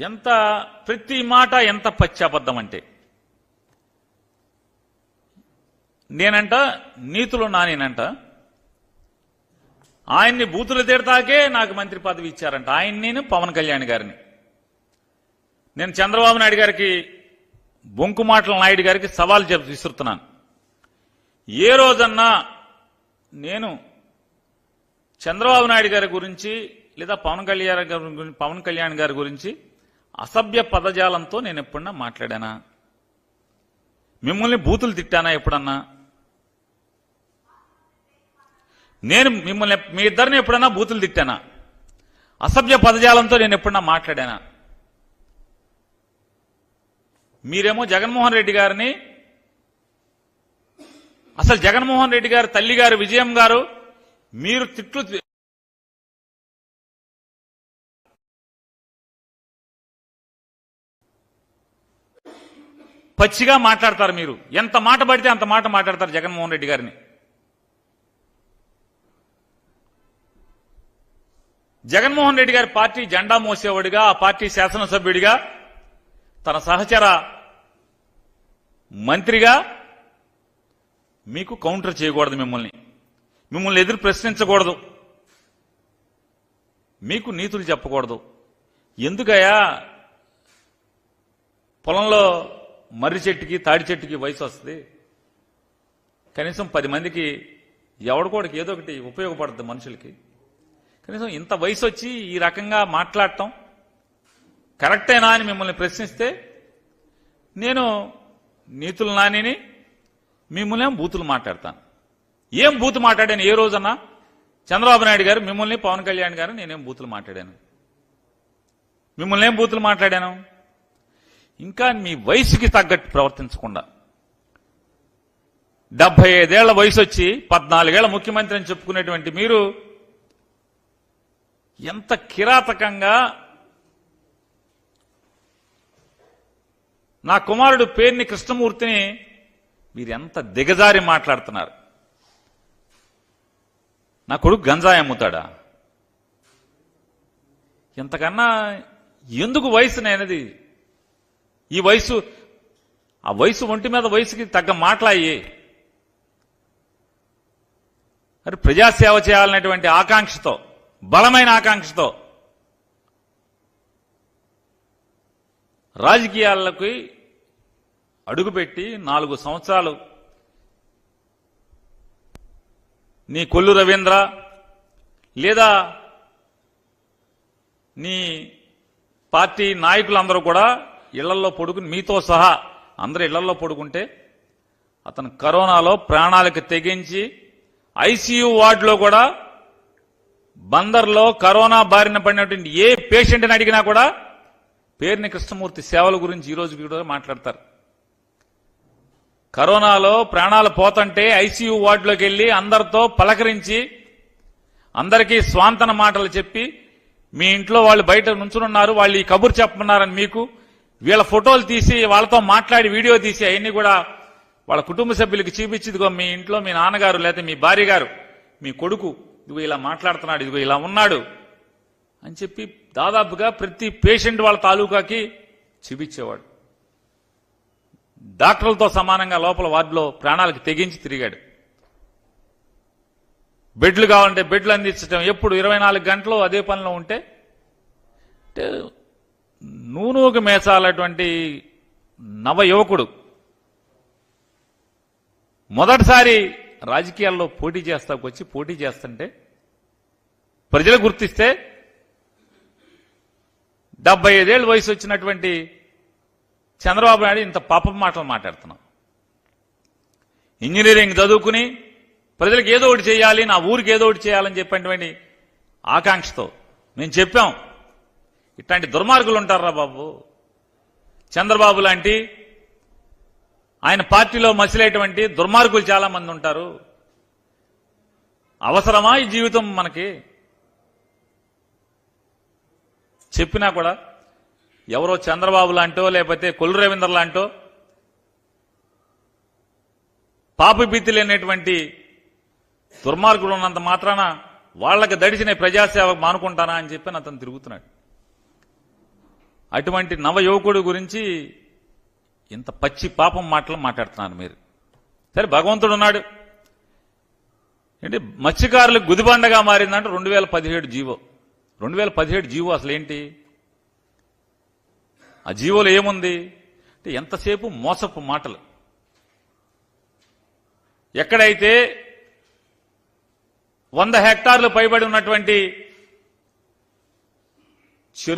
ఎంత ప్రతి మాట ఎంత పచ్చాబద్ధం అంటే నేనంట నీతులు నానేనంట ఆయన్ని బూతులు తిడతాకే నాకు మంత్రి పదవి ఇచ్చారంట. నేను పవన్ కళ్యాణ్ గారిని నేను చంద్రబాబు నాయుడు గారికి బొంకుమాటల నాయుడు గారికి సవాల్ విసురుతున్నాను. ఏ రోజన్నా నేను చంద్రబాబు నాయుడు గారి గురించి లేదా పవన్ కళ్యాణ్ గారి గురించి అసభ్య పదజాలంతో నేను ఎప్పుడన్నా మాట్లాడానా? మిమ్మల్ని బూతులు తిట్టానా ఎప్పుడన్నా? నేను మిమ్మల్ని మీ ఇద్దరిని ఎప్పుడన్నా బూతులు తిట్టానా? అసభ్య పదజాలంతో నేను ఎప్పుడన్నా మాట్లాడానా? మీరేమో జగన్మోహన్ రెడ్డి గారిని అసలు జగన్మోహన్ రెడ్డి గారు తల్లి గారు విజయం గారు మీరు తిట్లు పచ్చిగా మాట్లాడతారు. మీరు ఎంత మాట పడితే అంత మాట మాట్లాడతారు జగన్మోహన్ రెడ్డి గారిని. జగన్మోహన్ రెడ్డి గారి పార్టీ జెండా మోసేవాడిగా ఆ పార్టీ శాసనసభ్యుడిగా తన సహచర మంత్రిగా మీకు కౌంటర్ చేయకూడదు, మిమ్మల్ని ఎదురు ప్రశ్నించకూడదు, మీకు నీతులు చెప్పకూడదు. ఎందుకయ్యా పొలంలో మర్రి చెట్టుకి తాడి చెట్టుకి వయసు వస్తుంది, కనీసం 10 మందికి ఎవడికోడికి ఏదో ఒకటి ఉపయోగపడుతుంది మనుషులకి. కనీసం ఇంత వయసు వచ్చి ఈ రకంగా మాట్లాడటం కరెక్టేనా అని మిమ్మల్ని ప్రశ్నిస్తే నేను నీతులు నానిని మిమ్మల్ని బూతులు మాట్లాడతాను. ఏం బూతు మాట్లాడాను ఏ రోజన్నా? చంద్రబాబు నాయుడు గారు మిమ్మల్ని పవన్ కళ్యాణ్ గారు నేనేం బూతులు మాట్లాడాను? మిమ్మల్ని ఏం బూతులు మాట్లాడాను? ఇంకా మీ వయసుకి తగ్గట్టు ప్రవర్తించకుండా 75 ఏళ్ల వయసు వచ్చి 14 ఏళ్ల ముఖ్యమంత్రి అని చెప్పుకునేటువంటి మీరు ఎంత కిరాతకంగా నా కుమారుడు పేర్ని కృష్ణమూర్తిని మీరు ఎంత దిగజారి మాట్లాడుతున్నారు. నా కొడుకు గంజాయి అమ్ముతాడా? ఇంతకన్నా ఎందుకు వయసునేది? ఈ వయసు ఆ వయసు ఒంటి మీద వయసుకి తగ్గ మాట్లాయి మరి ప్రజాసేవ చేయాలనేటువంటి ఆకాంక్షతో, బలమైన ఆకాంక్షతో రాజకీయాలకి అడుగుపెట్టి 4 సంవత్సరాలు నీ కొల్లు రవీంద్ర లేదా నీ పార్టీ నాయకులందరూ కూడా ఇళ్లలో పడుకుని మీతో సహా అందరూ ఇళ్లలో పడుకుంటే అతను కరోనాలో ప్రాణాలకు తెగించి ఐసీయూ వార్డులో కూడా బందర్లో కరోనా బారిన పడినటువంటి ఏ పేషెంట్ని అడిగినా కూడా పేర్ని కృష్ణమూర్తి సేవల గురించి ఈ రోజు కూడా మాట్లాడతారు. కరోనాలో ప్రాణాలు పోతుంటే ఐసీయూ వార్డులోకి వెళ్లి అందరితో పలకరించి అందరికీ స్వాంతన మాటలు చెప్పి మీ ఇంట్లో వాళ్ళు బయట నుంచున్నారు, వాళ్ళు ఈ కబురు చెప్పమన్నారని మీకు వీళ్ళ ఫోటోలు తీసి వాళ్ళతో మాట్లాడి వీడియో తీసి అవన్నీ కూడా వాళ్ళ కుటుంబ సభ్యులకి చూపించి ఇదిగో మీ ఇంట్లో మీ నాన్నగారు లేకపోతే మీ భార్య గారు మీ కొడుకు ఇదిగో ఇలా మాట్లాడుతున్నాడు, ఇదిగో ఇలా ఉన్నాడు అని చెప్పి దాదాపుగా ప్రతి పేషెంట్ వాళ్ళ తాలూకాకి చూపించేవాడు. డాక్టర్లతో సమానంగా లోపల వార్డులో ప్రాణాలకు తెగించి తిరిగాడు. బెడ్లు కావాలంటే బెడ్లు అందించడం, ఎప్పుడు 24 గంటలు అదే పనిలో ఉంటే నూనూకు మేసాలటువంటి నవ యువకుడు మొదటిసారి రాజకీయాల్లో పోటీ చేస్తుంటే ప్రజలు గుర్తిస్తే 75 ఏళ్ళ వయసు వచ్చినటువంటి చంద్రబాబు నాయుడు ఇంత పాపం మాటలు మాట్లాడుతున్నాం. ఇంజనీరింగ్ చదువుకుని ప్రజలకు ఏదో ఒకటి చేయాలి, నా ఊరికి ఏదో ఒకటి చేయాలని చెప్పేటువంటి ఆకాంక్షతో మేము చెప్పాం. ఇట్లాంటి దుర్మార్గులు ఉంటారా బాబు? చంద్రబాబు లాంటి ఆయన పార్టీలో మసిలేటువంటి దుర్మార్గులు చాలా మంది ఉంటారు. అవసరమా ఈ జీవితం మనకి? చెప్పినా కూడా ఎవరో చంద్రబాబు లాంటో లేకపోతే కొల్లు రవీంద్ర లాంటో పాపభీతి లేనటువంటి దుర్మార్గులు ఉన్నంత మాత్రాన వాళ్ళకి దడిచిన ప్రజాసేవ మానుకుంటానా అని చెప్పి అతను తిరుగుతున్నాడు. అటువంటి నవ యువకుడు గురించి ఇంత పచ్చి పాపం మాటలు మాట్లాడుతున్నారు మీరు. సరే, భగవంతుడు ఉన్నాడు. ఏంటి మత్స్యకారులకు గుదిబండగా మారిందంటే 2017 జీవో. 2017 జీవో అసలు ఏంటి? ఆ జీవోలో ఏముంది అంటే ఎంతసేపు మోసపు మాటలు. ఎక్కడైతే 100 హెక్టార్లు పైబడి ఉన్నటువంటి